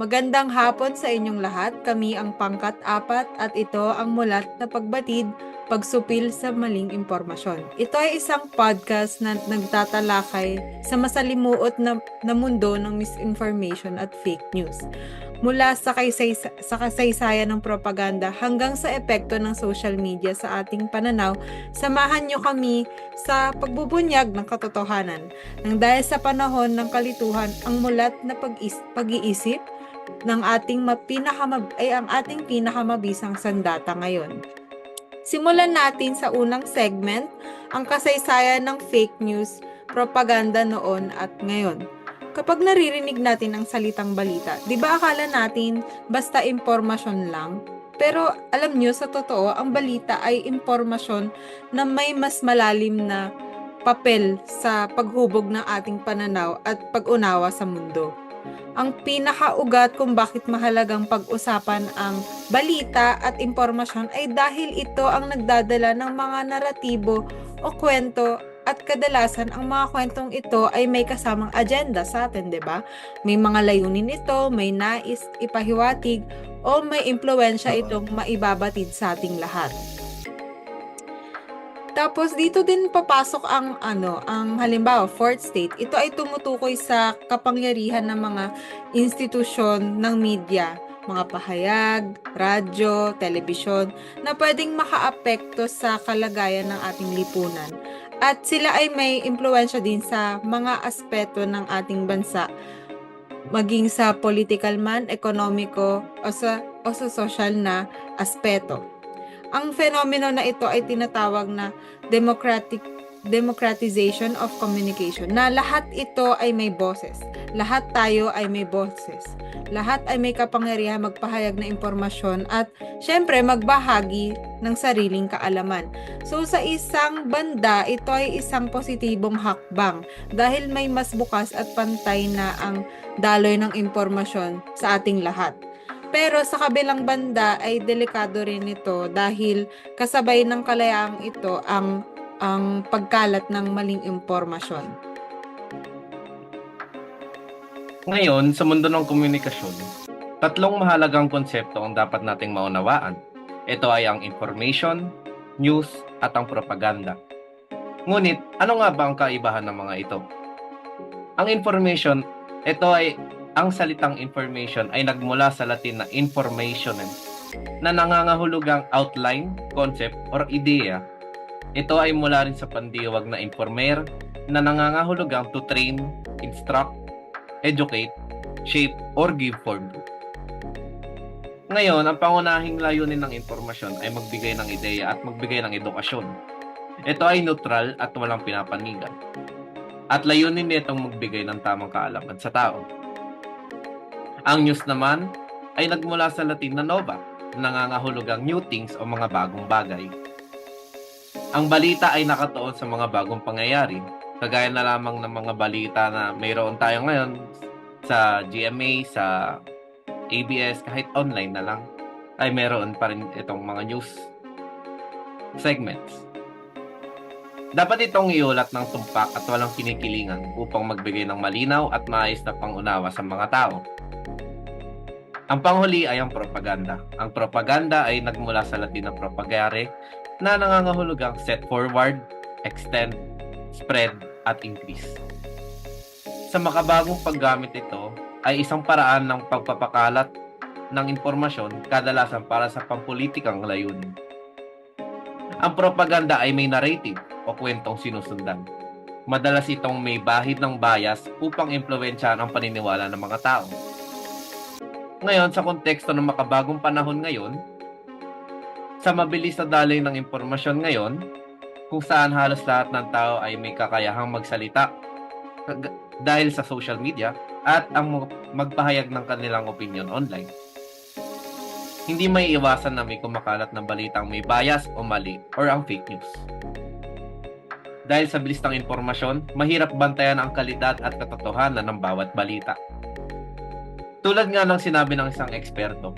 Magandang hapon sa inyong lahat. Kami ang Pangkat-4 at ito ang mulat na pagbatid, pagsupil sa maling impormasyon. Ito ay isang podcast na nagtatalakay sa masalimuot na mundo ng misinformation at fake news. Mula sa kasaysayan ng propaganda hanggang sa epekto ng social media sa ating pananaw, samahan niyo kami sa pagbubunyag ng katotohanan. Nang dahil sa panahon ng kalituhan, ang mulat na pag-iisip ng ang ating pinakamabisang sandata ngayon. Simulan natin sa unang segment, ang kasaysayan ng fake news, propaganda noon at ngayon. Kapag naririnig natin ang salitang balita, di ba akala natin basta impormasyon lang? Pero alam nyo, sa totoo, ang balita ay impormasyon na may mas malalim na papel sa paghubog ng ating pananaw at pag-unawa sa mundo. Ang pinakaugat kung bakit mahalagang pag-usapan ang balita at impormasyon ay dahil ito ang nagdadala ng mga naratibo o kwento, at kadalasan ang mga kwentong ito ay may kasamang agenda sa atin, 'di ba? May mga layunin ito, may nais ipahiwatig o may impluwensya itong maibabatid sa ating lahat. Tapos dito din papasok ang halimbawa, fourth state. Ito ay tumutukoy sa kapangyarihan ng mga institusyon ng media, mga pahayag, radyo, telebisyon, na pwedeng makaapekto sa kalagayan ng ating lipunan. At sila ay may impluwensya din sa mga aspeto ng ating bansa, maging sa political man, ekonomiko, o sa social na aspeto. Ang fenomeno na ito ay tinatawag na democratization of communication, na lahat ito ay may boses. Lahat tayo ay may boses. Lahat ay may kapangyarihan magpahayag ng impormasyon at syempre magbahagi ng sariling kaalaman. So sa isang banda, ito ay isang positibong hakbang dahil may mas bukas at pantay na ang daloy ng impormasyon sa ating lahat. Pero sa kabilang banda ay delikado rin ito dahil kasabay ng kalayaang ito ang pagkalat ng maling impormasyon. Ngayon, sa mundo ng komunikasyon, tatlong mahalagang konsepto ang dapat nating maunawaan. Ito ay ang information, news, at ang propaganda. Ngunit, ano nga ba ang kaibahan ng mga ito? Ang information, ang salitang information ay nagmula sa Latin na informationem, na nangangahulugang outline, concept, or ideya. Ito ay mula rin sa pandiwag na informer, na nangangahulugang to train, instruct, educate, shape, or give form to. Ngayon, ang pangunahing layunin ng impormasyon ay magbigay ng ideya at magbigay ng edukasyon. Ito ay neutral at walang pinapanigan. At layunin nitong magbigay ng tamang kaalaman sa tao. Ang news naman ay nagmula sa Latin na nova, nangangahulugang new things o mga bagong bagay. Ang balita ay nakatuon sa mga bagong pangyayari, kagaya na lamang ng mga balita na mayroon tayo ngayon sa GMA, sa ABS, kahit online na lang, ay meron pa rin itong mga news segments. Dapat itong iulat ng tumpak at walang kinikilingan upang magbigay ng malinaw at maayos na pangunawa sa mga tao. Ang panghuli ay ang propaganda. Ang propaganda ay nagmula sa Latin na propagare, na nangangahulugang set forward, extend, spread, at increase. Sa makabagong paggamit ito ay isang paraan ng pagpapakalat ng impormasyon, kadalasan para sa pampulitikang layunin. Ang propaganda ay may narrative o kwentong sinusundan. Madalas itong may bahid ng bias upang impluwensyahan ang paniniwala ng mga tao. Ngayon, sa konteksto ng makabagong panahon ngayon, sa mabilis na daloy ng impormasyon ngayon, kung saan halos lahat ng tao ay may kakayahang magsalita dahil sa social media at ang magpahayag ng kanilang opinion online. Hindi may iwasan na may kumakalat ng balitang may bias o mali or ang fake news. Dahil sa bilis ng impormasyon, mahirap bantayan ang kalidad at katotohanan ng bawat balita. Tulad nga ng sinabi ng isang eksperto,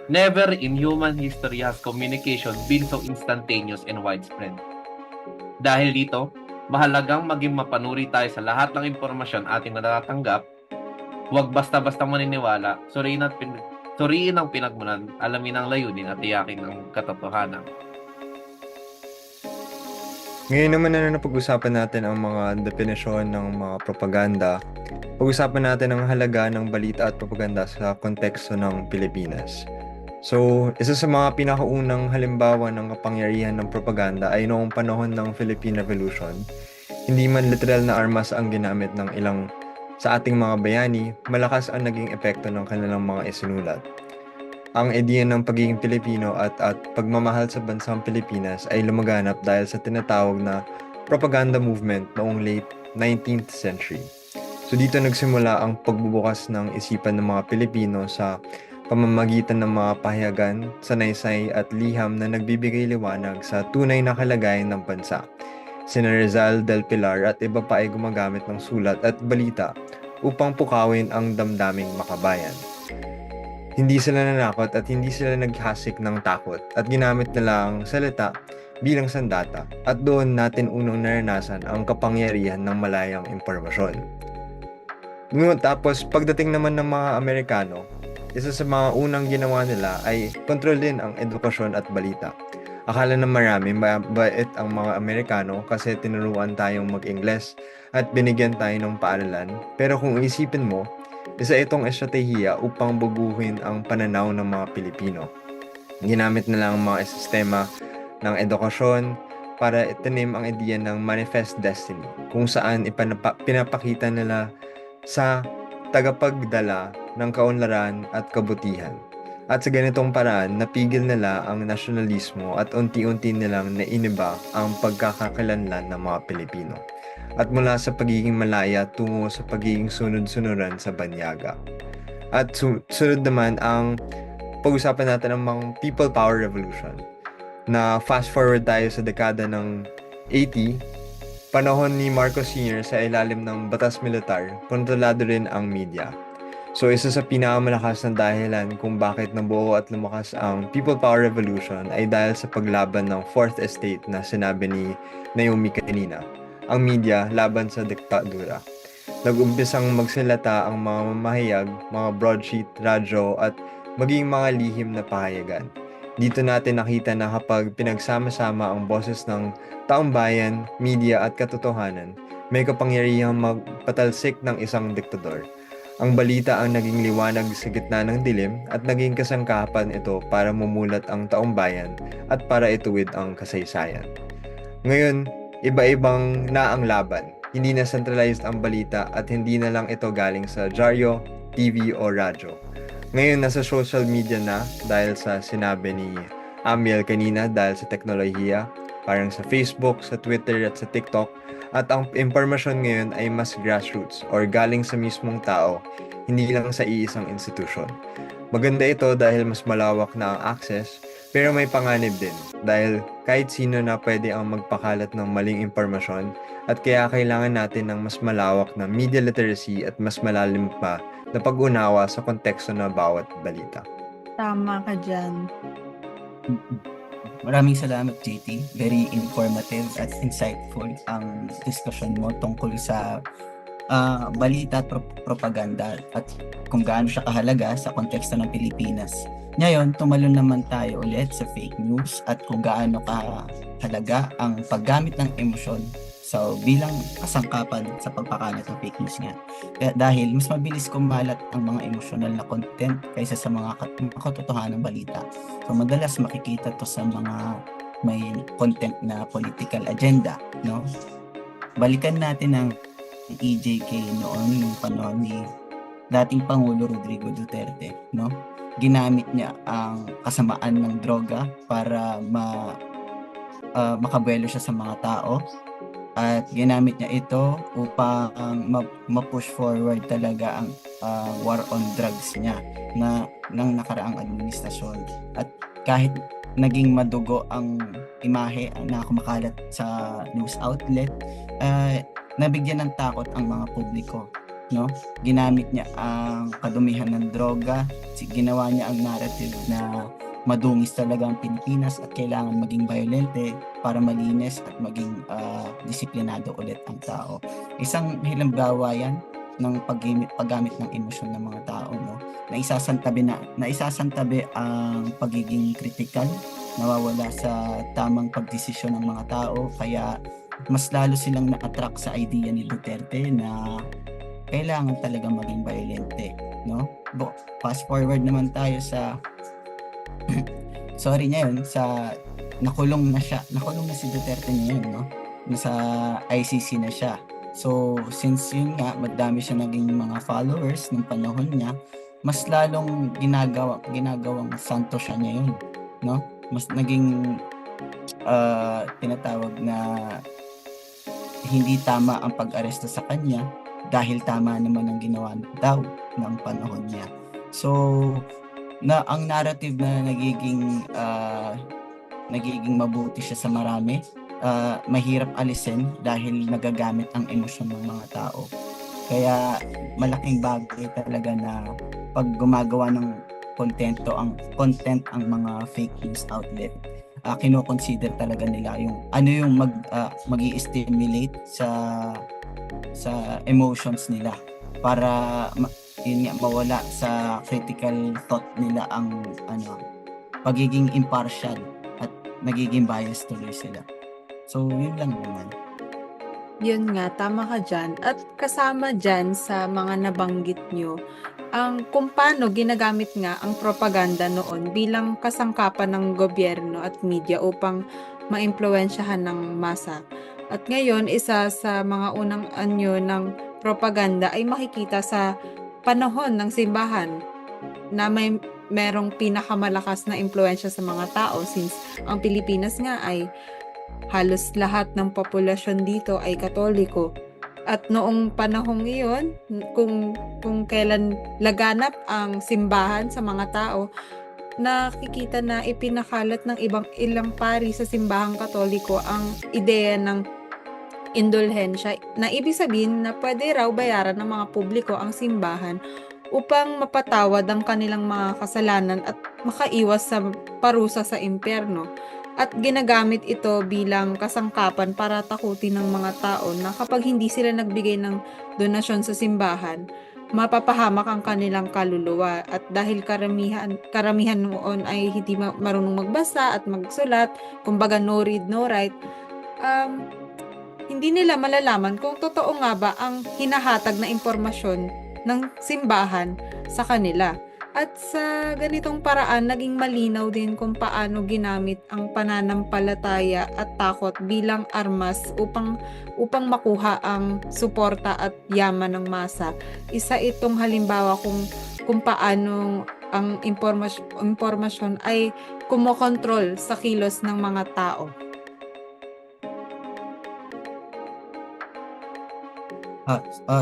never in human history has communication been so instantaneous and widespread. Dahil dito, mahalagang maging mapanuri tayo sa lahat ng impormasyon ating natatanggap Huwag basta-basta maniniwala, suriin ang pinagmulan, alamin ang layunin at tiyakin ang katotohanan. Ngayon naman na napag-usapan natin ang mga definisyon ng mga propaganda, pag-usapan natin ang halaga ng balita at propaganda sa konteksto ng Pilipinas. So, isa sa mga pinakaunang halimbawa ng kapangyarihan ng propaganda ay noong panahon ng Philippine Revolution. Hindi man literal na armas ang ginamit ng ilang sa ating mga bayani, malakas ang naging epekto ng kanilang mga isinulat. Ang ideya ng pagiging Pilipino at pagmamahal sa bansang Pilipinas ay lumaganap dahil sa tinatawag na propaganda movement noong late 19th century. So dito nagsimula ang pagbubukas ng isipan ng mga Pilipino sa pamamagitan ng mga pahayagan, sanaysay at liham na nagbibigay liwanag sa tunay na kalagayan ng bansa. Sina Rizal del Pilar at iba pa ay gumagamit ng sulat at balita upang pukawin ang damdaming makabayan. Hindi sila nanakot at hindi sila naghasik ng takot at ginamit nila ang salita bilang sandata at doon natin unang naranasan ang kapangyarihan ng malayang impormasyon. Tapos pagdating naman ng mga Amerikano, isa sa mga unang ginawa nila ay kontrolin ang edukasyon at balita. Akala na marami mabait ang mga Amerikano kasi tinuruan tayong mag-Ingles at binigyan tayo ng paaralan. Pero kung isipin mo, isa itong estratehiya upang baguhin ang pananaw ng mga Pilipino. Ginamit nila ang mga sistema ng edukasyon para itanim ang ideya ng manifest destiny, kung saan pinapakita nila sa tagapagdala ng kaunlaran at kabutihan. At sa ganitong paraan, napigil nila ang nasyonalismo at unti-unti nilang nainiba ang pagkakakilanlan ng mga Pilipino. At mula sa pagiging malaya tungo sa pagiging sunod-sunuran sa banyaga. At sunod naman ang pag-usapan natin ng mga People Power Revolution na fast forward tayo sa dekada ng 80, panahon ni Marcos Sr. sa ilalim ng batas militar, kontrolado rin ang media. So isa sa pinakamalakas na dahilan kung bakit nabuo at lumakas ang People Power Revolution ay dahil sa paglaban ng Fourth Estate na sinabi ni Naomi kanina, ang media laban sa diktadura. Nag-umpisang magsalata ang mga mamahayag, mga broadsheet, radyo at maging mga lihim na pahayagan. Dito natin nakita na kapag pinagsama-sama ang boses ng taong bayan, media at katotohanan, may kapangyarihang magpatalsik ng isang diktador. Ang balita ang naging liwanag sa gitna ng dilim at naging kasangkapan ito para mumulat ang taong bayan at para ituwid ang kasaysayan. Ngayon, iba-ibang na ang laban. Hindi na centralized ang balita at hindi na lang ito galing sa dyaryo, TV o radyo. Ngayon, nasa social media na dahil sa sinabi ni Amiel kanina dahil sa teknolohiya, parang sa Facebook, sa Twitter at sa TikTok. At ang impormasyon ngayon ay mas grassroots or galing sa mismong tao, hindi lang sa iisang institusyon. Maganda ito dahil mas malawak na ang access, pero may panganib din dahil kahit sino na pwede ang magpakalat ng maling impormasyon at kaya kailangan natin ng mas malawak na media literacy at mas malalim pa na pag-unawa sa konteksto ng bawat balita. Tama ka dyan. Maraming salamat, JT. Very informative at insightful ang discussion mo tungkol sa balita at propaganda at kung gaano siya kahalaga sa konteksto ng Pilipinas. Ngayon, tumalon naman tayo ulit sa fake news at kung gaano kahalaga ang paggamit ng emosyon bilang kasangkapan sa pagpakalat ng fake news nga. Dahil mas mabilis kumalat ang mga emosyonal na content kaysa sa mga katotohanang balita. So madalas makikita to sa mga may content na political agenda, no? Balikan natin ang EJK noon yung panahon ni dating Pangulo Rodrigo Duterte, no? Ginamit niya ang kasamaan ng droga para makabuelo siya sa mga tao. At ginamit niya ito upang ma-push forward talaga ang war on drugs niya ng nakaraang administrasyon. At kahit naging madugo ang imahe na kumakalat sa news outlet, nabigyan ng takot ang mga publiko. No? Ginamit niya ang kadumihan ng droga, ginawa niya ang narrative na madungis talaga ang Pilipinas at kailangan maging violente para malinis at maging disiplinado ulit ang tao. Isang halimbawa yan ng paggamit ng emosyon ng mga tao, no? Naisasantabi ang pagiging kritikal, nawawala sa tamang pagdesisyon ng mga tao, kaya mas lalo silang na-attract sa idea ni Duterte na kailangan talaga maging violente, no? Fast forward naman tayo sa sorry ngayon sa nakulong na si Duterte ngayon, no? Nasa ICC na siya. So since yun nga, madami siya naging mga followers ng panahon niya, mas lalong ginagawang santo siya ngayon, no? Mas naging tinatawag na hindi tama ang pag-aresto sa kanya dahil tama naman ang ginawa daw ng panahon niya. So ang narrative na nagiging mabuti siya sa marami, mahirap alisin dahil nagagamit ang emosyon ng mga tao. Kaya malaking bagay talaga na pag gumagawa ng content ang mga fake news outlet, kino-consider talaga nila yung ano yung magi-stimulate sa emotions nila para yun nga, mawala sa critical thought nila ang pagiging impartial at nagiging biased tuloy sila. So yun lang naman. Yun nga, tama ka dyan. At kasama dyan sa mga nabanggit nyo, ang kung paano ginagamit nga ang propaganda noon bilang kasangkapan ng gobyerno at media upang maimpluwensyahan ng masa. At ngayon, isa sa mga unang anyo ng propaganda ay makikita sa panahon ng simbahan na merong pinakamalakas na impluwensya sa mga tao, since ang Pilipinas nga ay halos lahat ng populasyon dito ay Katoliko. At noong panahong iyon, kung kailan laganap ang simbahan sa mga tao, nakikita na ipinakalat ng ilang pari sa simbahang Katoliko ang ideya ng indulhensya, na ibig sabihin na pwede raw bayaran ng mga publiko ang simbahan upang mapatawad ang kanilang mga kasalanan at makaiwas sa parusa sa impyerno. At ginagamit ito bilang kasangkapan para takutin ng mga tao na kapag hindi sila nagbigay ng donasyon sa simbahan, mapapahamak ang kanilang kaluluwa. At dahil karamihan noon ay hindi marunong magbasa at magsulat, kumbaga no read, no write, hindi nila malalaman kung totoo nga ba ang hinahatag na impormasyon ng simbahan sa kanila. At sa ganitong paraan, naging malinaw din kung paano ginamit ang pananampalataya at takot bilang armas upang makuha ang suporta at yaman ng masa. Isa itong halimbawa kung paano ang impormasyon ay kumokontrol sa kilos ng mga tao.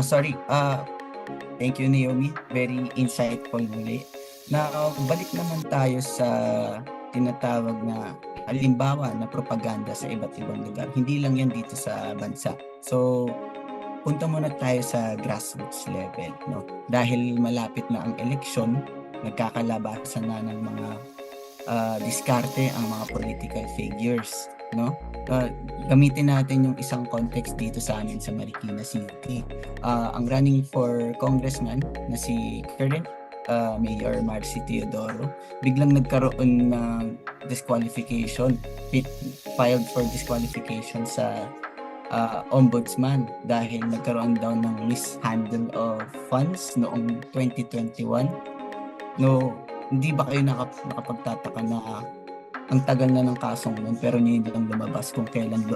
Sorry. Thank you, Naomi. Very insightful muli. Balik naman tayo sa tinatawag na halimbawa na propaganda sa iba't ibang lugar. Hindi lang yan dito sa bansa. So, punta muna tayo sa grassroots level, no? Dahil malapit na ang eleksyon, nagkakalabasan na ng mga diskarte ang mga political figures, no? Gamitin natin yung isang context dito sa amin sa Marikina City. Ang running for congressman na si current Mayor Marcy Teodoro, biglang nagkaroon ng disqualification, filed for disqualification sa ombudsman dahil nagkaroon daw ng mishandle of funds noong 2021. No, hindi ba kayo nakapagtataka na ang tagal na ng kasong nun pero hindi lang lumabas kung kailan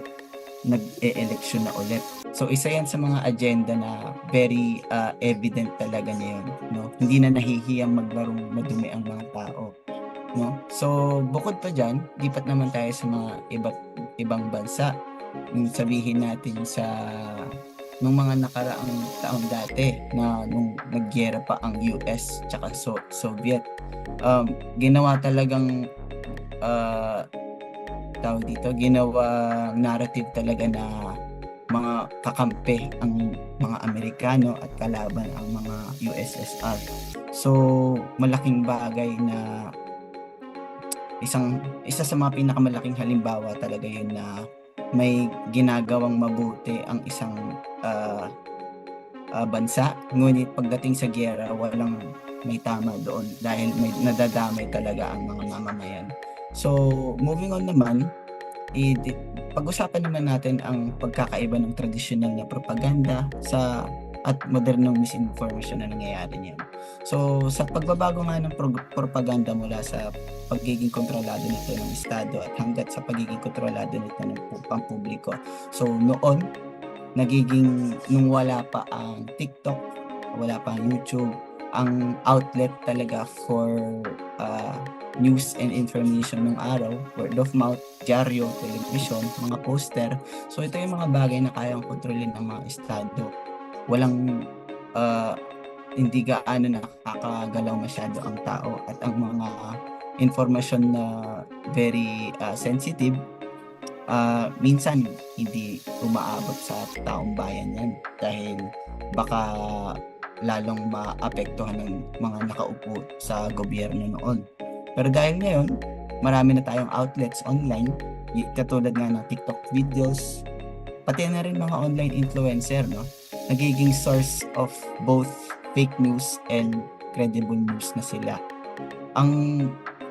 nag-e-election na ulit. So isa yan sa mga agenda na very evident talaga ngayon, no? Hindi na nahihiyang maglarong madumi ang mga tao, no? So bukod pa dyan, lipat naman tayo sa mga ibang bansa. Sabihin natin sa nung mga nakaraang taon dati na nung nagyera pa ang US tsaka Soviet, ginawa talagang ginawang narrative talaga na mga kakampi ang mga Amerikano at kalaban ang mga USSR. So malaking bagay na isa sa mga pinakamalaking halimbawa talaga yun na may ginagawang mabuti ang isang bansa. Ngunit pagdating sa giyera, walang may tama doon dahil may nadadamay talaga ang mga mamamayan. So, moving on naman, pag-usapan naman natin ang pagkakaiba ng tradisyonal na propaganda at modernong misinformation na nangyayari niyan. So, sa pagbabago nga ng propaganda mula sa pagiging kontrolado nito ng Estado at hanggat sa pagiging kontrolado nito ng pampubliko. So, nung wala pa ang TikTok, wala pa ang YouTube, ang outlet talaga for news and information ng araw, word of mouth, dyaryo, television, mga poster. So, ito yung mga bagay na kayang kontrolin ng mga Estado. Walang hindi gaano nakakagalaw masyado ang tao at ang mga informasyon na very sensitive minsan hindi umaabot sa taong bayan yan dahil baka lalong maapektuhan ng mga nakaupo sa gobyerno noon. Pero dahil ngayon, marami na tayong outlets online, katulad nga ng TikTok videos, pati na rin mga online influencer, no? Nagiging source of both fake news and credible news na sila. Ang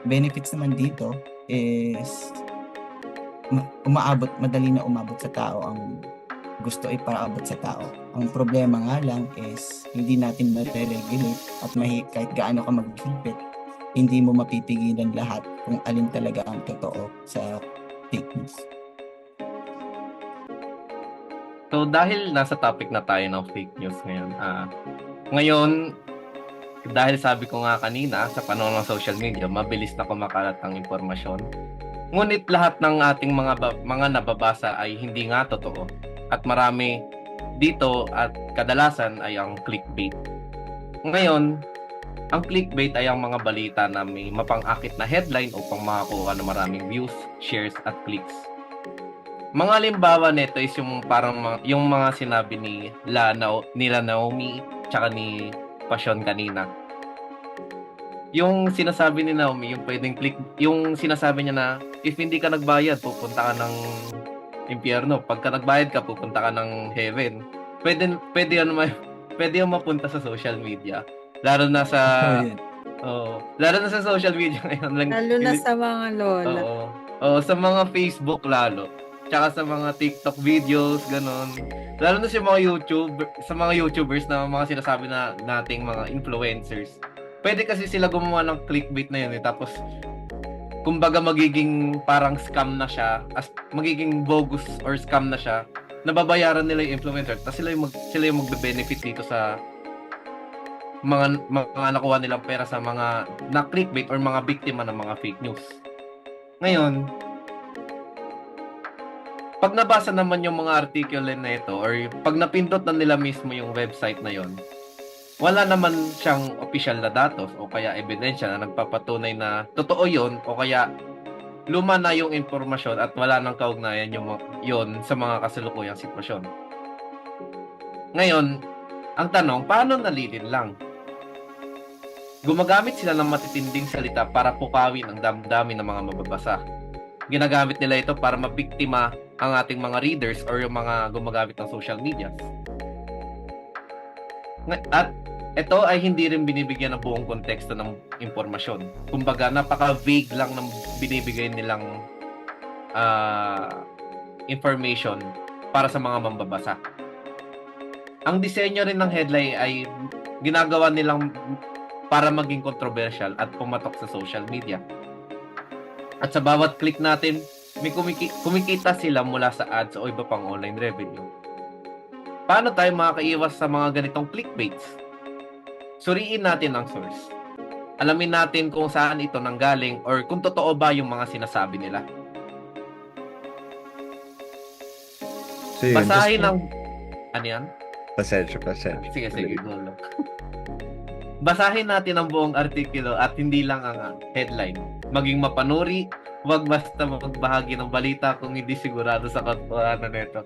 benefits naman dito is madali na umabot sa tao ang gusto ipaabot sa tao. Ang problema nga lang is hindi natin ma-regulate at kahit gaano ka maghigpit, hindi mo mapipigilan lahat kung alin talaga ang totoo sa fake news. So dahil nasa topic na tayo ng fake news ngayon, dahil sabi ko nga kanina, sa panahon ng social media, mabilis na kumakalat ang impormasyon. Ngunit lahat ng ating mga nababasa ay hindi nga totoo. At marami dito at kadalasan ay ang clickbait. Ngayon, ang clickbait ay ang mga balita na may mapang-akit na headline upang makakuha ng maraming views, shares at clicks. Mga halimbawa nito is yung parang yung mga sinabi nila Naomi tsaka ni Passion kanina. Yung sinasabi ni Naomi, yung pwedeng click, yung sinasabi niya na if hindi ka nagbayad, pupunta ka ng impyerno. Pagka nagbayad ka, pupunta ka ng heaven. Pwede yan mapunta sa social media. Lalo na sa lalo na sa social media ngayon. Lalo na sa mga lola. Oo, sa mga Facebook lalo. Tsaka sa mga TikTok videos, ganon. Lalo na sa mga YouTubers na mga sinasabi na nating mga influencers. Pwede kasi sila gumawa ng clickbait na yun tapos kumbaga magiging parang scam na siya, magiging bogus or scam na siya, nababayaran nila yung influencer tapos sila yung magbe-benefit dito sa mga nakuha nilang pera sa mga na clickbait or mga biktima ng mga fake news. Ngayon, pag nabasa naman yung mga article na ito or pag napindot na nila mismo yung website na yon, wala naman siyang official na datos o kaya ebidensya na nagpapatunay na totoo yon o kaya luma na yung impormasyon at wala nang kaugnayan yon sa mga kasalukuyang sitwasyon. Ngayon, ang tanong, paano nalilinlang? Gumagamit sila ng matitinding salita para pukawin ang damdamin ng mga mababasa. Ginagamit nila ito para mabiktima ang ating mga readers or yung mga gumagamit ng social media. At ito ay hindi rin binibigyan ng buong konteksto ng impormasyon. Kumbaga, napaka-vague lang ng binibigay nilang information para sa mga mambabasa. Ang disenyo rin ng headline ay ginagawa nilang para maging controversial at pumatok sa social media. At sa bawat click natin, may kumikita sila mula sa ads o iba pang online revenue. Paano tayo makakaiwas sa mga ganitong clickbaits? Suriin natin ang source. Alamin natin kung saan ito nanggaling or kung totoo ba yung mga sinasabi nila. So yun, Basahin ang... Ano yan? Pasensya. Sige, gulo. Basahin natin ang buong artikulo at hindi lang ang headline. Maging mapanuri, huwag basta magbahagi ng balita kung hindi sigurado sa katotohanan nito.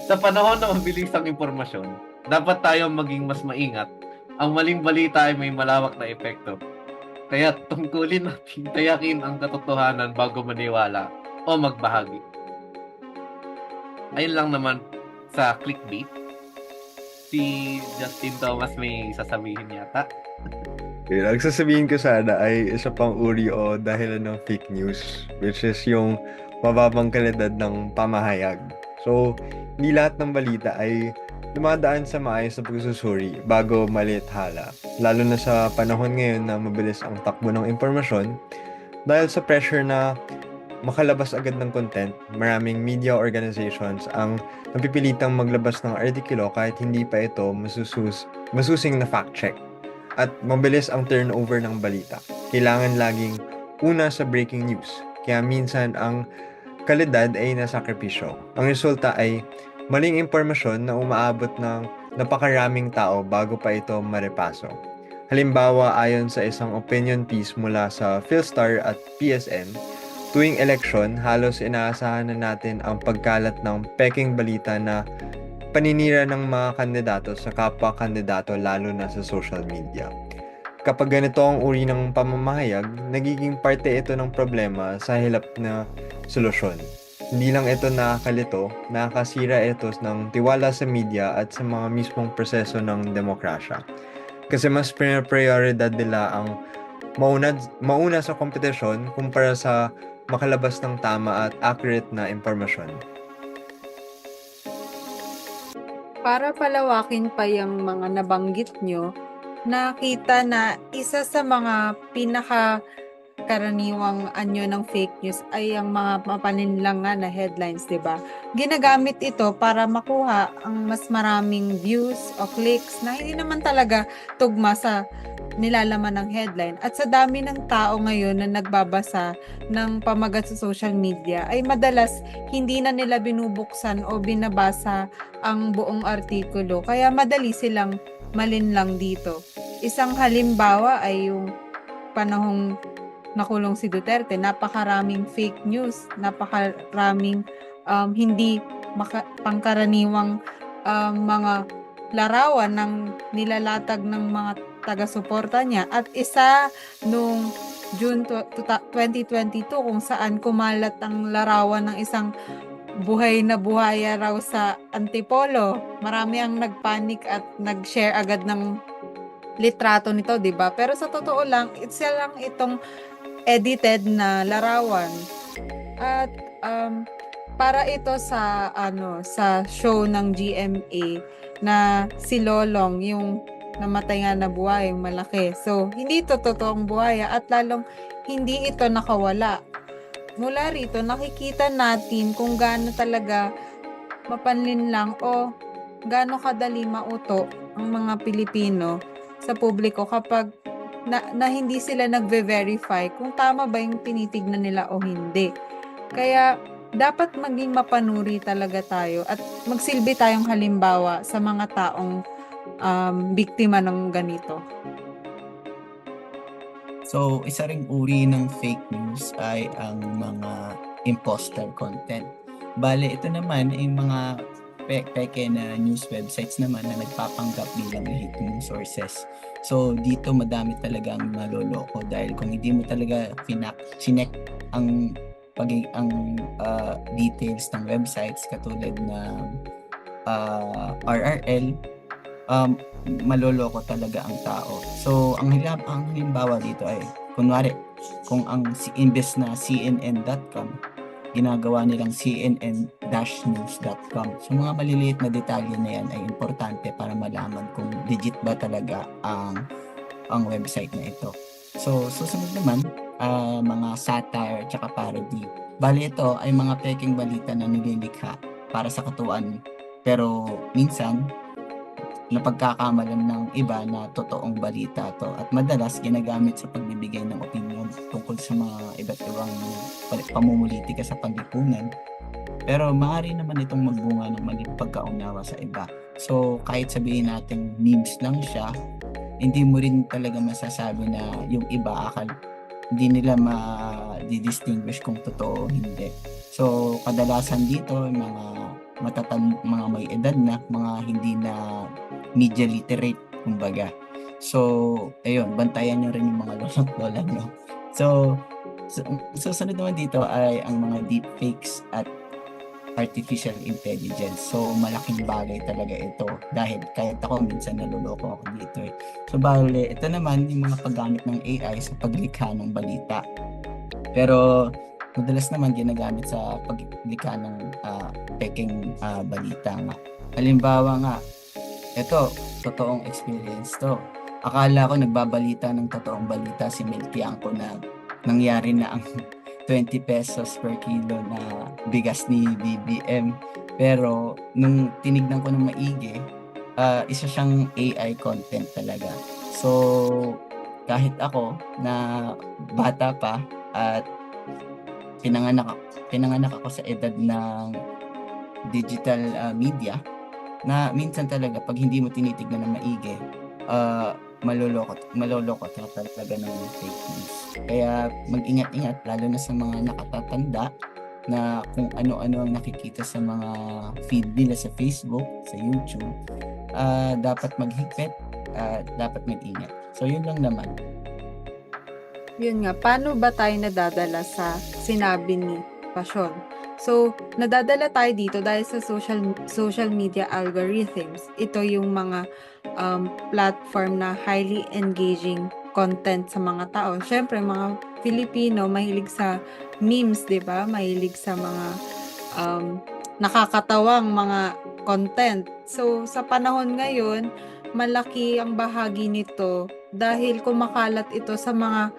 Sa panahon ng mabilisang impormasyon, dapat tayo maging mas maingat. Ang maling balita ay may malawak na epekto. Kaya tungkulin natin tayakin ang katotohanan bago maniwala o magbahagi. Ayun lang naman sa clickbait. Si Justin Thomas may sasabihin yata. Yun, ang sasabihin ko sana ay isa pang uri o dahilan ng fake news, which is yung mababang kalidad ng pamahayag. So, hindi lahat ng balita ay dumadaan sa maayos na pagsusuri bago maliithala. Lalo na sa panahon ngayon na mabilis ang takbo ng impormasyon dahil sa pressure na makalabas agad ng content, maraming media organizations ang napipilitang maglabas ng artikulo kahit hindi pa ito masusing na fact check. At mabilis ang turnover ng balita. Kailangan laging una sa breaking news. Kaya minsan ang kalidad ay nasakripisyo. Ang resulta ay maling impormasyon na umaabot ng napakaraming tao bago pa ito marepaso. Halimbawa, ayon sa isang opinion piece mula sa Philstar at PSN, tuwing eleksyon, halos inaasahan na natin ang pagkalat ng peking balita na paninira ng mga kandidato sa kapwa-kandidato lalo na sa social media. Kapag ganito ang uri ng pamamahayag, nagiging parte ito ng problema sa hilap na solusyon. Hindi lang ito nakakalito, nakakasira ito ng tiwala sa media at sa mga mismong proseso ng demokrasya. Kasi mas prioridad nila ang mauna sa kompetisyon kumpara sa makalabas ng tama at accurate na impormasyon. Para palawakin pa yung mga nabanggit nyo, nakita na isa sa mga pinakakaraniwang anyo ng fake news ay ang mga mapaninlangan na headlines, di ba? Ginagamit ito para makuha ang mas maraming views o clicks na hindi naman talaga tugma sa nilalaman ng headline. At sa dami ng tao ngayon na nagbabasa ng pamagat sa social media, ay madalas hindi na nila binubuksan o binabasa ang buong artikulo. Kaya madali silang malinlang dito. Isang halimbawa ay yung panahong nakulong si Duterte. Napakaraming fake news, napakaraming hindi pangkaraniwang mga larawan ng nilalatag ng mga taga-suporta niya. At isa nung June 2022 kung saan kumalat ang larawan ng isang buhay na buhaya raw sa Antipolo. Marami ang nagpanik at nag-share agad ng litrato nito, 'di ba? Pero sa totoo lang, it's lang itong edited na larawan. At para ito sa sa show ng GMA na si Lolong yung namatay nga na buhay, yung malaki. So, hindi ito totoong buhaya at lalong hindi ito nakawala. Mula rito, nakikita natin kung gaano talaga mapanlinlang o gaano kadali mauto ang mga Pilipino sa publiko kapag na hindi sila nagve-verify kung tama ba yung tinitignan nila o hindi. Kaya, dapat maging mapanuri talaga tayo at magsilbi tayong halimbawa sa mga taong biktima ng ganito. So, isa ring uri ng fake news ay ang mga imposter content. Bale, ito naman ay mga peke na news websites naman na nagpapanggap bilang legitimate sources. So, dito madami talagang maloloko dahil kung hindi mo talaga sinek ang details ng websites katulad ng RRL, maloloko talaga ang tao. So, ang halimbawa dito ay, kunwari, kung imbes na CNN.com, ginagawa nilang CNN-news.com. So, mga maliliit na detalye na yan ay importante para malaman kung legit ba talaga ang website na ito. So, susunod naman, mga satire at parody. Bali ito ay mga peking balita na nililikha para sa katuwaan. Pero minsan, napagkakamalan ng iba na totoong balita to at madalas ginagamit sa pagbibigay ng opinion tungkol sa mga iba't ibang pamumulitika sa panlipunan. Pero maaari naman itong magbunga ng maling pagkaunawa sa iba. So kahit sabihin natin memes lang siya, hindi mo rin talaga masasabi na yung iba hindi nila ma-distinguish kung totoo o hindi. So kadalasan dito mga mga may edad na, mga hindi na media literate, kumbaga. So, ayun, bantayan nyo rin yung mga lola nyo. So, susunod naman dito ay ang mga deepfakes at artificial intelligence. So, malaking bagay talaga ito dahil kahit ako minsan naluloko ako dito eh. So, bale, ito naman yung mga paggamit ng AI sa paglikha ng balita. Pero, madalas naman ginagamit sa paglikha ng peking balita nga. Halimbawa nga, ito, totoong experience to. Akala ko nagbabalita ng totoong balita si Milky Angko na nangyari na ang 20 pesos per kilo na bigas ni BBM. Pero nung tinignan ko ng maigi, isa siyang AI content talaga. So, kahit ako na bata pa at pinanganak ako sa edad ng digital media, na minsan talaga pag hindi mo tinitignan ng maigi, maloloko ka talaga ng fake news. Kaya mag-ingat-ingat lalo na sa mga nakatatanda na kung ano-ano ang nakikita sa mga feed nila sa Facebook, sa YouTube, dapat maghigpit at dapat mag-ingat. So yun lang naman. Yun nga, paano ba tayo nadadala sa sinabi ni Pasyon? So, nadadala tayo dito dahil sa social media algorithms. Ito yung mga platform na highly engaging content sa mga tao. Siyempre, mga Filipino, mahilig sa memes, di ba? Mahilig sa mga nakakatawang mga content. So, sa panahon ngayon, malaki ang bahagi nito dahil kumakalat ito sa mga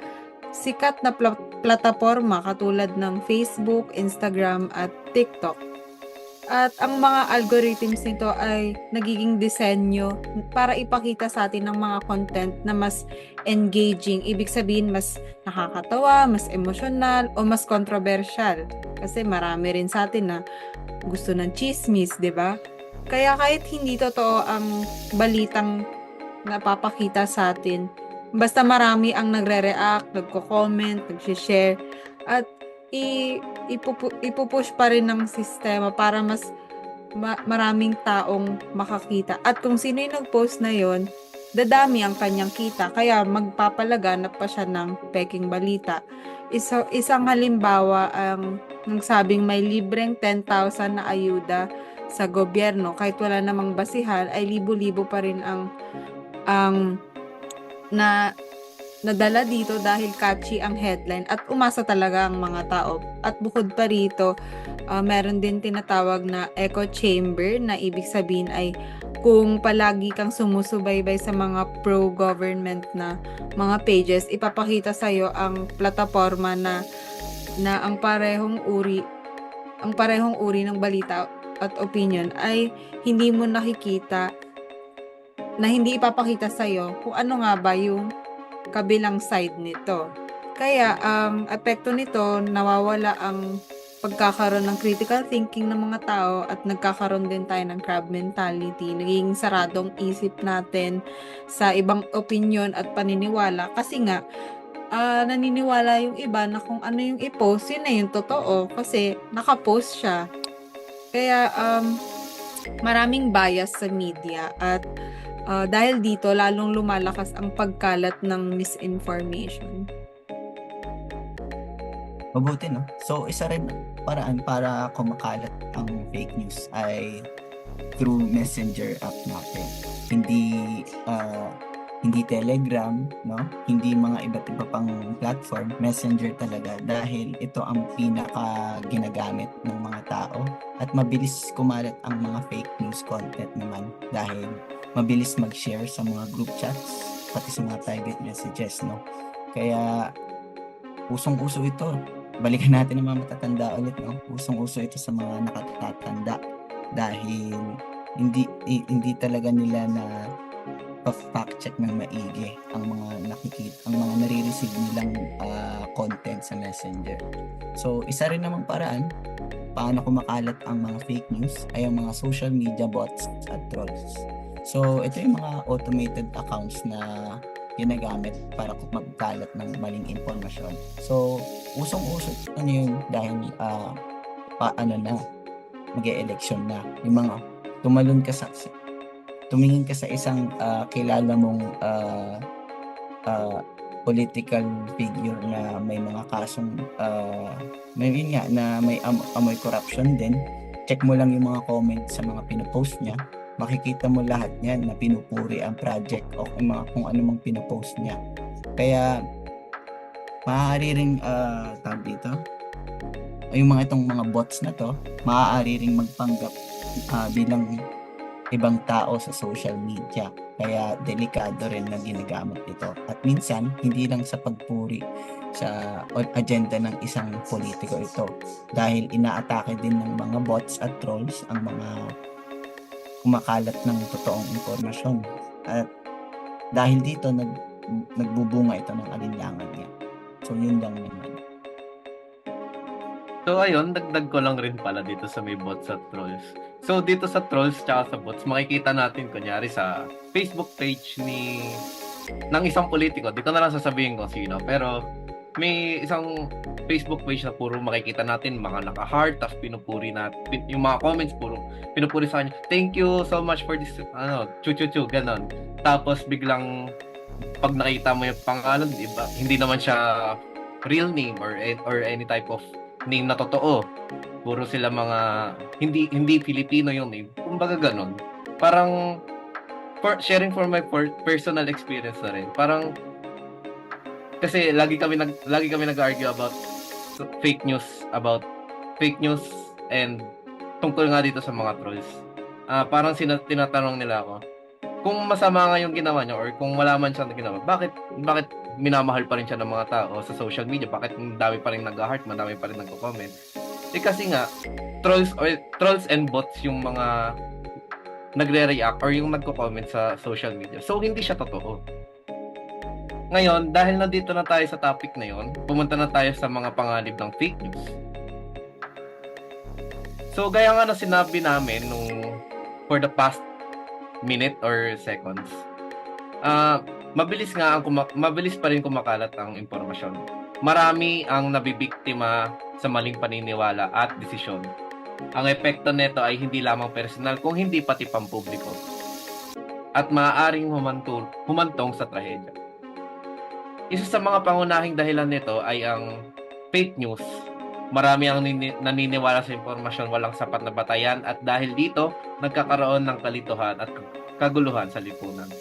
sikat na plataforma katulad ng Facebook, Instagram at TikTok. At ang mga algorithms nito ay nagiging disenyo para ipakita sa atin ng mga content na mas engaging. Ibig sabihin, mas nakakatawa, mas emosyonal, o mas controversial. Kasi marami rin sa atin na gusto ng chismis, di ba? Kaya kahit hindi totoo ang balitang napapakita sa atin, basta marami ang nagre-react, nagko-comment, nag-share, at ipupush pa rin ng sistema para mas maraming taong makakita. At kung sino yung nag-post na yon, dadami ang kanyang kita. Kaya magpapalaganap pa siya ng peking balita. Isang halimbawa ang nagsabing may libreng 10,000 na ayuda sa gobyerno. Kahit wala namang basihan, ay libo-libo pa rin ang nadala dito dahil catchy ang headline at umasa talaga ang mga tao. At bukod pa rito, meron din tinatawag na echo chamber na ibig sabihin ay kung palagi kang sumusubaybay sa mga pro-government na mga pages, ipapakita sa'yo ang plataforma na ang parehong uri ng balita at opinion ay hindi mo nakikita, na hindi ipapakita sa'yo kung ano nga ba yung kabilang side nito. Kaya ang epekto nito, nawawala ang pagkakaroon ng critical thinking ng mga tao at nagkakaroon din tayo ng crab mentality. Naging saradong isip natin sa ibang opinion at paniniwala kasi nga naniniwala yung iba na kung ano yung i-post, yun na yung totoo kasi nakapost siya. Kaya maraming bias sa media at dahil dito, lalong lumalakas ang pagkalat ng misinformation. Mabuti, no? So, isa rin paraan para kumakalat ang fake news ay through messenger app natin. Hindi Telegram, no? Hindi mga iba't iba pang platform, messenger talaga dahil ito ang pinaka ginagamit ng mga tao at mabilis kumalat ang mga fake news content naman dahil mabilis mag-share sa mga group chats, pati sa mga private messages, no? Kaya, usong-uso ito. Balikan natin ang mga matatanda ulit, no? Usong-uso ito sa mga nakatatanda dahil hindi talaga nila na fact check ng maigi ang mga nare-receive nilang content sa messenger. So, isa rin namang paraan paano kumakalat ang mga fake news ay ang mga social media bots at trolls. So, ito yung mga automated accounts na ginagamit para magkalat ng maling impormasyon. So, usong-uso ano yun dahil mag-e-election na. Yung mga tumingin ka sa isang kilala mong political figure na may mga kasong may amoy corruption din, check mo lang yung mga comments sa mga pinopost niya, makikita mo lahat yan na pinupuri ang project o kung ano mang pinopost niya. Kaya maaari ring tawag dito, yung itong mga bots na to, maaari ring magpanggap bilang ibang tao sa social media. Kaya delikado rin na ginagamit ito. At minsan, hindi lang sa pagpuri sa agenda ng isang politiko ito. Dahil inaatake din ng mga bots at trolls ang mga kumakalat ng totoong impormasyon. At dahil dito, nagbubunga ito ng alinlangan niya. So, yun lang naman. So ayun, dagdag ko lang rin pala dito sa may bots at trolls. So dito sa trolls tsaka sa bots, makikita natin kunyari sa Facebook page ng isang politiko. Di ko na lang sasabihin kung sino, pero may isang Facebook page na puro makikita natin mga naka-heart, tapos pinupuri natin, yung mga comments puro pinupuri sa kanya. Thank you so much for this, chu ganon. Tapos biglang pag nakita mo yung pangalan, diba, hindi naman siya real name or any type of name na totoo. Puro sila mga hindi Filipino yung name. Kumbaga ganun. Parang sharing for my personal experience na rin. Parang kasi lagi kami nag-argue about fake news and tungkol nga dito sa mga trolls. Parang tinatanong nila ako, kung masama nga yung ginawa niya or kung wala man siya na ginawa, bakit minamahal pa rin siya ng mga tao sa social media? Bakit dami pa rin nag-heart, madami pa rin nagko-comment? Kasi nga trolls and bots yung mga nagre-react or yung nagko-comment sa social media. So hindi siya totoo. Ngayon, dahil nandito na tayo sa topic na yon, pumunta na tayo sa mga panganib ng fake news. So gaya nga na sinabi namin for the past minute or seconds, mabilis pa rin kumakalat ang impormasyon. Marami ang nabibiktima sa maling paniniwala at desisyon. Ang epekto nito ay hindi lamang personal, kung hindi pati pampubliko. At maaaring humantong sa trahedya. Isa sa mga pangunahing dahilan nito ay ang fake news. Marami ang naniniwala sa impormasyon walang sapat na batayan at dahil dito, nagkakaroon ng kalituhan at kaguluhan sa lipunan.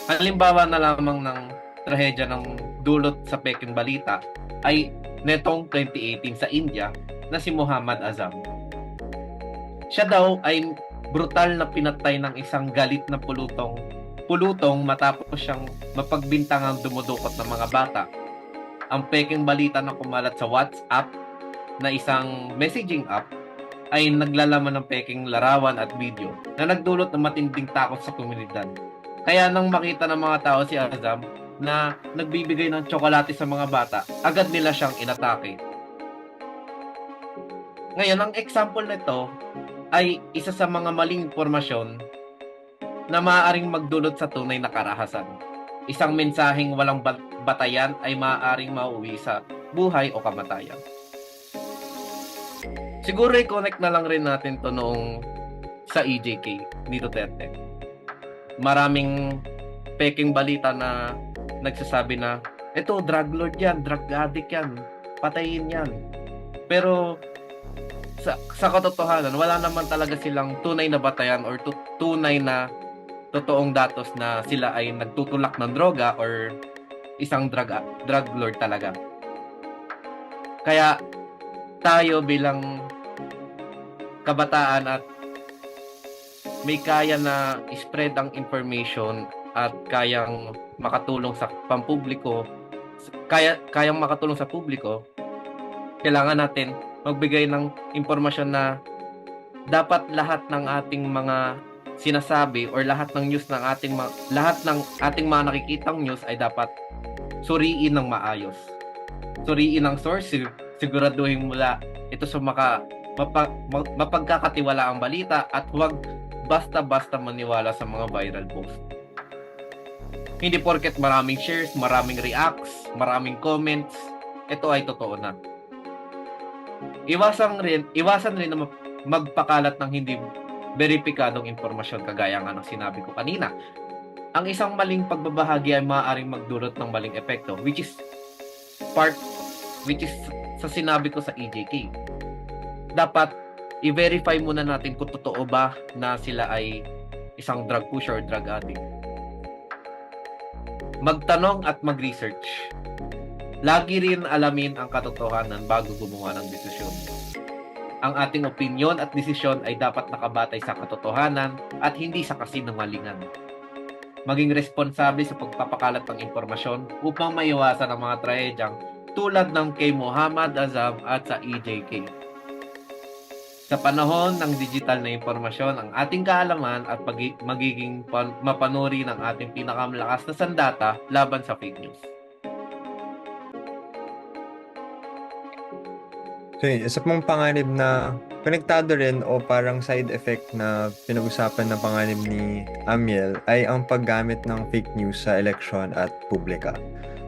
Halimbawa na lamang ng trahedya ng dulot sa peking balita ay netong 2018 sa India na si Muhammad Azam. Siya daw ay brutal na pinatay ng isang galit na pulutong matapos siyang mapagbintangang dumudukot ng mga bata. Ang peking balita na kumalat sa WhatsApp na isang messaging app ay naglalaman ng peking larawan at video na nagdulot ng matinding takot sa komunidad. Kaya nang makita ng mga tao si Azam na nagbibigay ng tsokolate sa mga bata, agad nila siyang inatake. Ngayon, ang example nito ay isa sa mga maling impormasyon na maaaring magdulot sa tunay na karahasan. Isang mensaheng walang batayan ay maaaring mauwi sa buhay o kamatayan. Siguro i-connect na lang rin natin to noong sa EJK ni Duterte. Maraming peking balita na nagsasabi na eto, drug lord yan, drug addict yan, patayin yan. Pero sa katotohanan, wala naman talaga silang tunay na batayan or tunay na totoong datos na sila ay nagtutulak ng droga or isang drug lord talaga. Kaya tayo bilang kabataan at may kaya na spread ang information at kayang makatulong sa pampubliko, kayang makatulong sa publiko, kailangan natin magbigay ng impormasyon na dapat lahat ng ating mga sinasabi or lahat ng news ng ating mga nakikitang news ay dapat suriin ng maayos. Suriin ang source, siguraduhin mula ito sa mapagkakatiwala ang balita at huwag basta-basta maniwala sa mga viral post. Hindi porket maraming shares, maraming reacts, maraming comments, ito ay totoo na. Iwasan rin na magpakalat ng hindi beripikadong impormasyon kagaya nga ng sinabi ko kanina. Ang isang maling pagbabahagi ay maaaring magdulot ng maling epekto, which is sa sinabi ko sa EJK. Dapat i-verify muna natin kung totoo ba na sila ay isang drug pusher or drug addict. Magtanong at mag-research. Lagi rin alamin ang katotohanan bago gumawa ng desisyon. Ang ating opinyon at desisyon ay dapat nakabatay sa katotohanan at hindi sa kasinungalingan. Maging responsable sa pagpapakalat ng impormasyon upang maiwasan ang mga trahedyang tulad ng kay Muhammad Azam at sa EJK. Sa panahon ng digital na impormasyon, ang ating kaalaman at magiging mapanuri ng ating pinakamalakas na sandata laban sa fake news. So, isa pang panganib na konektado rin o parang side effect na pinag-usapan na panganib ni Amiel ay ang paggamit ng fake news sa eleksyon at publika.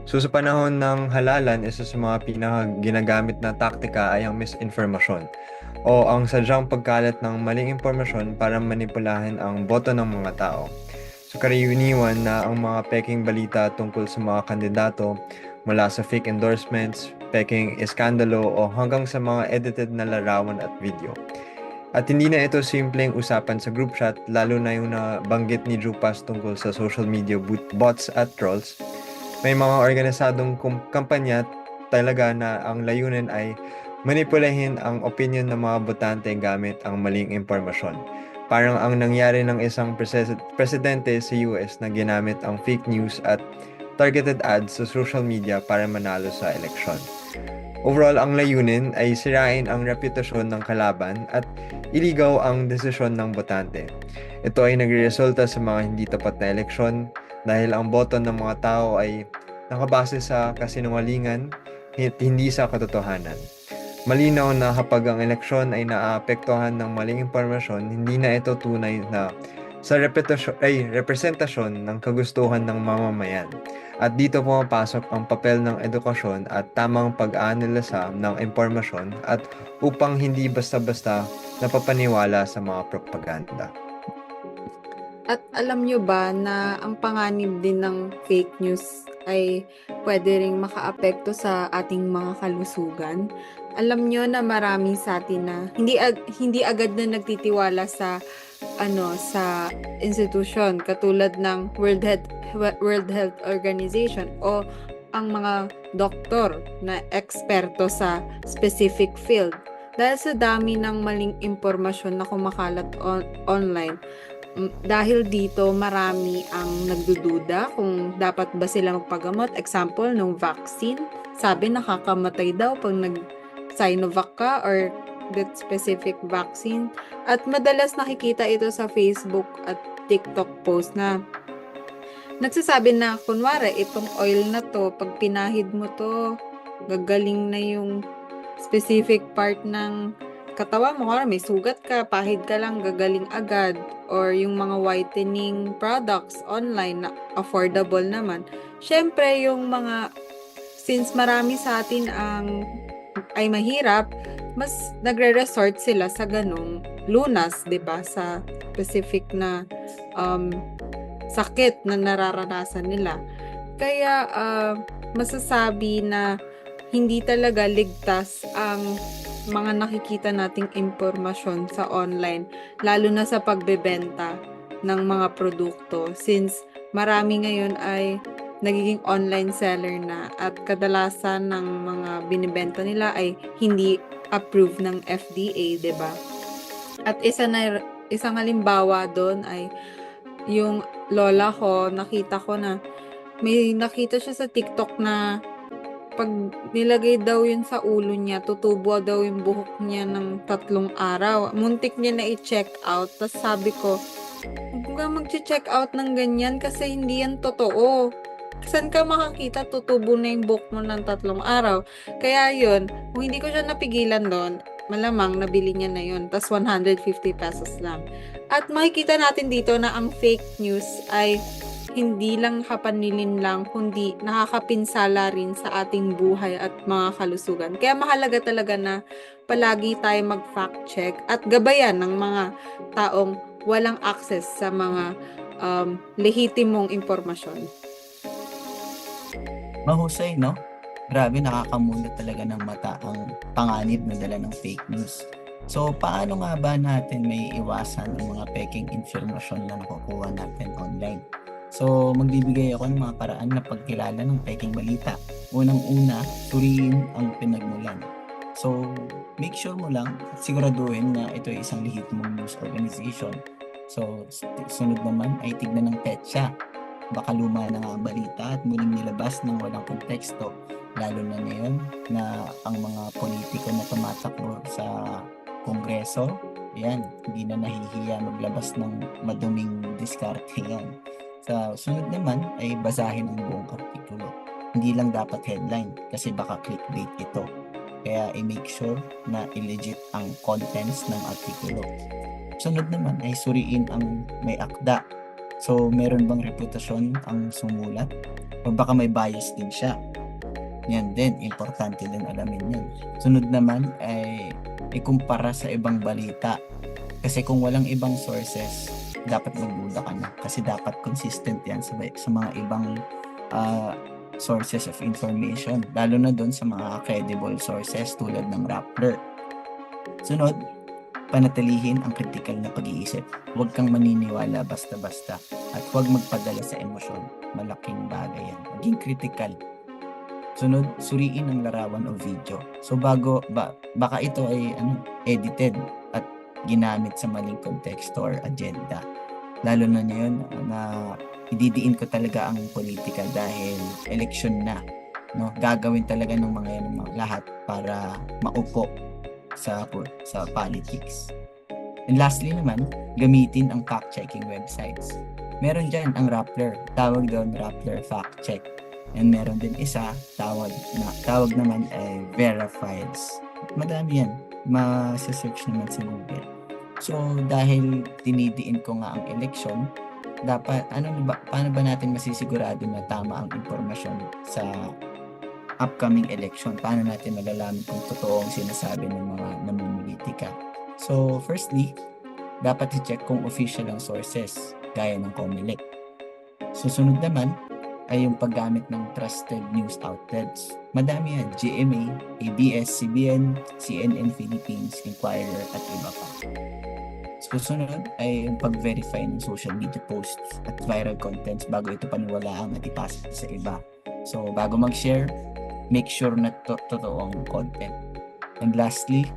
So sa panahon ng halalan, isa sa mga pinaka-ginagamit na taktika ay ang misinformation o ang sadyang pagkalat ng maling impormasyon para manipulahin ang boto ng mga tao. So karaniwan na ang mga peking balita tungkol sa mga kandidato mula sa fake endorsements, peking iskandalo o hanggang sa mga edited na larawan at video. At hindi na ito simpleng usapan sa group chat, lalo na yung nabanggit ni Jupas tungkol sa social media bots at trolls. May mga organisadong kampanya talaga na ang layunin ay manipulahin ang opinion ng mga botante gamit ang maling impormasyon. Parang ang nangyari ng isang presidente sa US na ginamit ang fake news at targeted ads sa social media para manalo sa eleksyon. Overall, ang layunin ay sirain ang reputasyon ng kalaban at iligaw ang desisyon ng botante. Ito ay nagreresulta sa mga hindi tapat na eleksyon dahil ang boto ng mga tao ay nakabase sa kasinungalingan, hindi sa katotohanan. Malinaw na kapag ang eleksyon ay naapektuhan ng maling impormasyon, hindi na ito tunay na sa representasyon ng kagustuhan ng mamamayan. At dito pumapasok ang papel ng edukasyon at tamang pag-aanalisa ng impormasyon at upang hindi basta-basta napapaniwala sa mga propaganda. At alam nyo ba na ang panganib din ng fake news ay pwede ring makaapekto sa ating mga kalusugan? Alam nyo na marami sa atin na hindi agad na nagtitiwala sa sa institusyon katulad ng World Health Organization o ang mga doktor na eksperto sa specific field. Dahil sa dami ng maling impormasyon na kumakalat online, dahil dito marami ang nagdududa kung dapat ba sila magpagamot. Example, nung vaccine, sabi nakakamatay daw pag nag-Sinovac ka or that specific vaccine. At madalas nakikita ito sa Facebook at TikTok post na nagsasabi na kunwari itong oil na to, pag pinahid mo to, gagaling na yung specific part ng katawan mo. Kung may sugat ka, pahid ka lang, gagaling agad. Or yung mga whitening products online na affordable naman. Syempre, yung mga, since marami sa atin ay mahirap, mas nagre-resort sila sa ganong lunas, 'di ba? Sa specific na sakit na nararanasan nila. Kaya masasabi na hindi talaga ligtas ang mga nakikita nating impormasyon sa online, lalo na sa pagbebenta ng mga produkto, since marami ngayon ay nagiging online seller na at kadalasan ng mga binibenta nila ay hindi approved ng FDA, 'di ba? At isang halimbawa doon ay yung lola ko, nakita ko na may nakita siya sa TikTok na pag nilagay daw yun sa ulo niya, tutubo daw yung buhok niya ng 3 araw. Muntik niya na i-check out. Tapos sabi ko, huwag ka mag-check out ng ganyan kasi hindi yan totoo. Saan ka makakita tutubo na yung buhok mo ng 3 araw? Kaya yun, kung hindi ko siya napigilan doon, malamang nabili niya na yun. Tapos 150 pesos lang. At makikita natin dito na ang fake news ay hindi lang nakapanilin lang, kundi nakakapinsala rin sa ating buhay at mga kalusugan. Kaya mahalaga talaga na palagi tayo mag-fact check at gabayan ng mga taong walang access sa mga lehitimong impormasyon. Mahusay, no? Grabe, nakakamulat talaga ng mata ang panganib na dala ng fake news. So, paano nga ba natin may iwasan ang mga peking informasyon na nakukuha natin online? So, magbibigay ako ng mga paraan na pagkilala ng peking balita. Unang-una, suriin ang pinagmulan. So, make sure mo lang at siguraduhin na ito ay isang lehitimong news organization. So, sunod naman ay tignan ng petsa. Baka luma na nga ang balita at muling nilabas ng walang konteksto. Lalo na ngayon na ang mga politiko na tumatakbo sa Kongreso, yan, hindi na nahihiya maglabas ng maduming diskarte yan. Sa sunod naman ay basahin ang buong artikulo. Hindi lang dapat headline kasi baka clickbait ito. Kaya i-make sure na i-legit ang contents ng artikulo. Sunod naman ay suriin ang may akda. So, meron bang reputasyon ang sumulat? O baka may bias din siya? Yan din, importante din alamin yan. Sunod naman ay ikumpara sa ibang balita. Kasi kung walang ibang sources, dapat magduda ka na. Kasi dapat consistent yan sa mga ibang sources of information. Lalo na doon sa mga credible sources tulad ng Rappler. Sunod, panatilihin ang critical na pag-iisip. Huwag kang maniniwala basta-basta. At huwag magpadala sa emosyon. Malaking bagay yan. Maging critical. Sunod, suriin ang larawan o video. So baka ito ay edited at ginamit sa maling konteksto or agenda. Lalo na ngayon na ididiin ko talaga ang politika dahil election na. No? Gagawin talaga ng mga yan ng lahat para maupo sa politics. And lastly naman, gamitin ang fact-checking websites. Meron dyan ang Rappler. Tawag doon Rappler Fact Check. And meron din isa, tawag naman ay Verifieds. Madami yan. Masa-search naman sa Google. So, dahil tinidiin ko nga ang election, dapat, paano ba natin masisigurado na tama ang impormasyon sa upcoming election? Paano natin malalaman kung totoo ang sinasabi ng mga namumulitika? So, firstly, dapat i-check kung official ang sources, gaya ng COMELEC. Susunod naman, ay yung paggamit ng trusted news outlets. Madami yan, GMA, ABS-CBN, CNN Philippines, Inquirer, at iba pa. Susunod ay yung pag-verify ng social media posts at viral contents bago ito paniwalaan at ipasa sa iba. So, bago mag-share, make sure na totoo ang content. And lastly,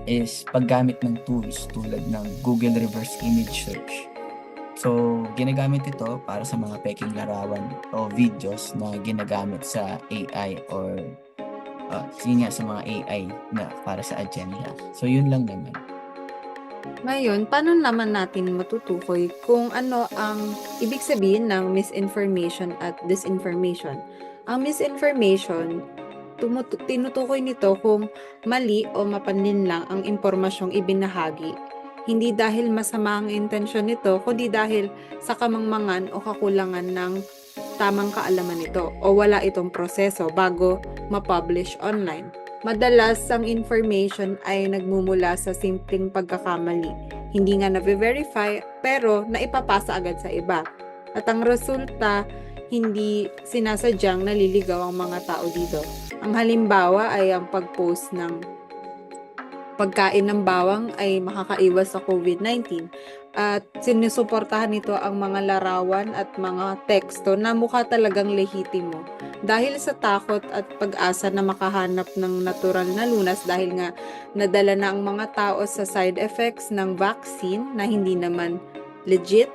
is paggamit ng tools tulad ng Google Reverse Image Search. So, ginagamit ito para sa mga peking larawan o videos na ginagamit sa AI or sa mga AI na para sa agenda. So, yun lang naman. Ngayon, paano naman natin matutukoy kung ano ang ibig sabihin ng misinformation at disinformation? Ang misinformation, tinutukoy nito kung mali o mapanlinlang ang impormasyong ibinahagi. Hindi dahil masama ang intensyon nito, kundi dahil sa kamangmangan o kakulangan ng tamang kaalaman nito o wala itong proseso bago ma-publish online. Madalas ang information ay nagmumula sa simpleng pagkakamali. Hindi nga na-verify pero naipapasa agad sa iba. At ang resulta, hindi sinasadyang naliligaw ang mga tao dito. Ang halimbawa ay ang pag-post ng pagkain ng bawang ay makakaiwas sa COVID-19 at sinusuportahan nito ang mga larawan at mga teksto na mukha talagang lehitimo dahil sa takot at pag-asa na makahanap ng natural na lunas dahil nga nadala na ang mga tao sa side effects ng vaccine na hindi naman legit.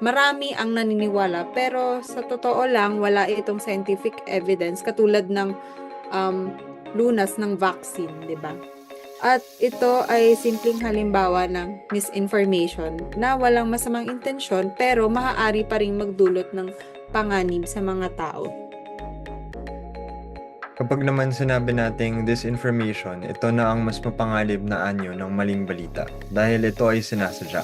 Marami ang naniniwala pero sa totoo lang wala itong scientific evidence katulad ng lunas ng vaccine, di ba? At ito ay simpleng halimbawa ng misinformation na walang masamang intensyon pero maaari pa ring magdulot ng panganib sa mga tao. Kapag naman sinabi nating disinformation, ito na ang mas mapangalib na anyo ng maling balita dahil ito ay sinasadya.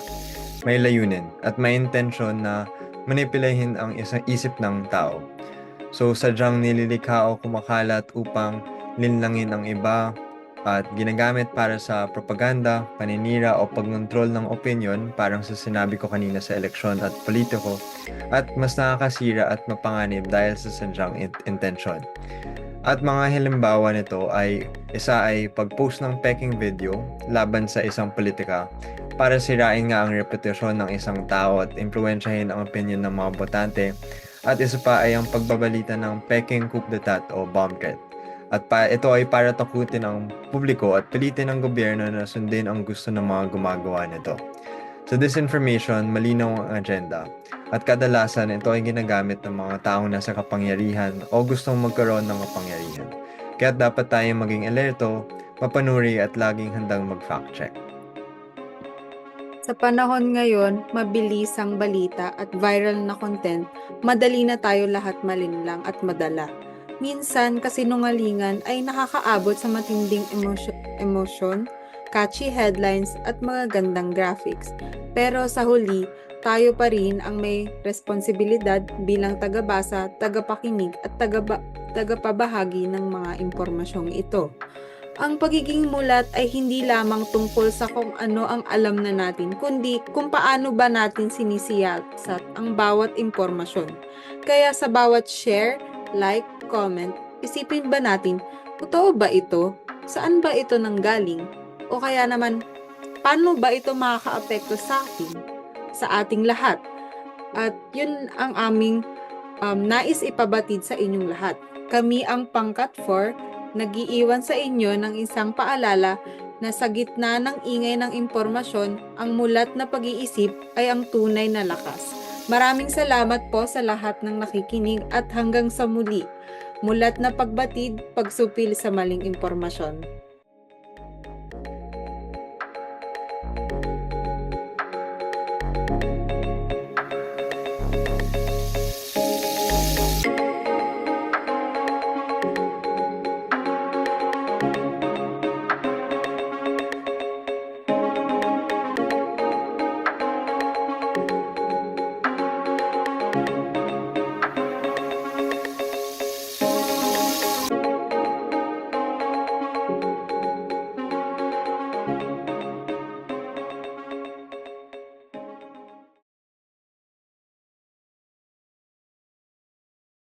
May layunin at may intensyon na manipulahin ang isang isip ng tao. So sadyang nililikha o kumakalat upang linlangin ang iba at ginagamit para sa propaganda, paninira o pagkontrol ng opinion parang sa sinabi ko kanina sa eleksyon at politiko at mas nakakasira at mapanganib dahil sa sadyang intensyon. At mga halimbawa nito ay isa ay pag-post ng peking video laban sa isang politika para sirain nga ang reputasyon ng isang tao at impluwensyahin ang opinion ng mga botante. At isa pa ay ang pagbabalita ng peking coup d'etat o bomb threat. At ito ay para takutin ang publiko at pilitin ang gobyerno na sundin ang gusto ng mga gumagawa nito. Sa disinformation, malinaw ang agenda. At kadalasan, ito ay ginagamit ng mga taong nasa kapangyarihan o gustong magkaroon ng kapangyarihan. Kaya dapat tayong maging alerto, mapanuri at laging handang mag-fact check. Sa panahon ngayon, mabilis ang balita at viral na content, madali na tayo lahat malinlang at madala. Minsan, kasinungalingan ay nakakaabot sa matinding emosyon, catchy headlines at mga gandang graphics. Pero sa huli, tayo pa rin ang may responsibilidad bilang tagabasa, tagapakinig at tagapabahagi ng mga impormasyong ito. Ang pagiging mulat ay hindi lamang tungkol sa kung ano ang alam na natin, kundi kung paano ba natin sinisiyasat ang bawat impormasyon. Kaya sa bawat share, like, comment, isipin ba natin, totoo ba ito? Saan ba ito nanggaling? O kaya naman, paano ba ito makakaapekto sa atin? Sa ating lahat. At yun ang aming nais ipabatid sa inyong lahat. Kami ang Pangkat 4, nag-iiwan sa inyo ng isang paalala na sa gitna ng ingay ng impormasyon, ang mulat na pag-iisip ay ang tunay na lakas. Maraming salamat po sa lahat ng nakikinig at hanggang sa muli. Mulat na pagbatid, pagsupil sa maling impormasyon.